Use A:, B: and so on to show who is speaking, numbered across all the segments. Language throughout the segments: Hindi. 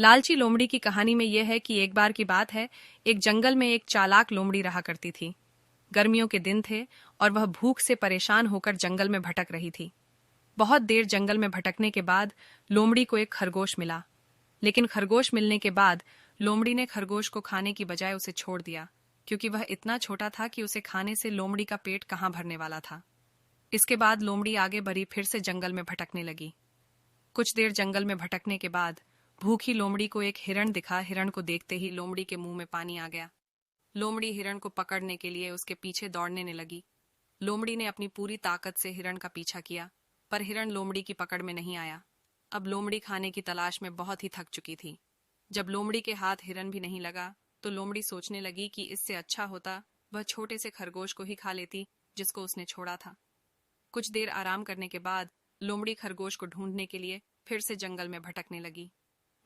A: लालची लोमड़ी की कहानी में यह है कि एक बार की बात है, एक जंगल में एक चालाक लोमड़ी रहा करती थी। गर्मियों के दिन थे और वह भूख से परेशान होकर जंगल में भटक रही थी। बहुत देर जंगल में भटकने के बाद लोमड़ी को एक खरगोश मिला, लेकिन खरगोश मिलने के बाद लोमड़ी ने खरगोश को खाने की बजाय उसे छोड़ दिया, क्योंकि वह इतना छोटा था कि उसे खाने से लोमड़ी का पेट कहाँ भरने वाला था। इसके बाद लोमड़ी आगे बढ़ी, फिर से जंगल में भटकने लगी। कुछ देर जंगल में भटकने के बाद भूखी लोमड़ी को एक हिरण दिखा। हिरण को देखते ही लोमड़ी के मुंह में पानी आ गया। लोमड़ी हिरण को पकड़ने के लिए उसके पीछे दौड़ने लगी। लोमड़ी ने अपनी पूरी ताकत से हिरण का पीछा किया, पर हिरण लोमड़ी की पकड़ में नहीं आया। अब लोमड़ी खाने की तलाश में बहुत ही थक चुकी थी। जब लोमड़ी के हाथ हिरण भी नहीं लगा, तो लोमड़ी सोचने लगी कि इससे अच्छा होता वह छोटे से खरगोश को ही खा लेती जिसको उसने छोड़ा था। कुछ देर आराम करने के बाद लोमड़ी खरगोश को ढूंढने के लिए फिर से जंगल में भटकने लगी।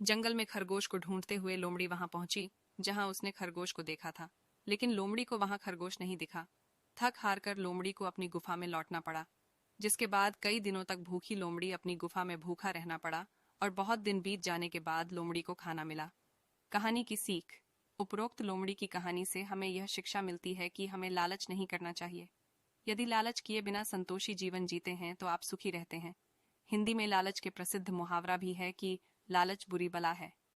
A: जंगल में खरगोश को ढूंढते हुए लोमड़ी वहां पहुंची जहां उसने खरगोश को देखा था, लेकिन लोमड़ी को वहां खरगोश नहीं दिखा। थक हार कर लोमड़ी को अपनी गुफा में लौटना पड़ा, जिसके बाद कई दिनों तक भूखी लोमड़ी अपनी गुफा में भूखा रहना पड़ा और बहुत दिन बीत जाने के बाद लोमड़ी को खाना मिला। कहानी की सीख। उपरोक्त लोमड़ी की कहानी से हमें यह शिक्षा मिलती है कि हमें लालच नहीं करना चाहिए। यदि लालच किए बिना संतोषी जीवन जीते हैं तो आप सुखी रहते हैं। हिंदी में लालच के प्रसिद्ध मुहावरा भी है कि लालच बुरी बला है।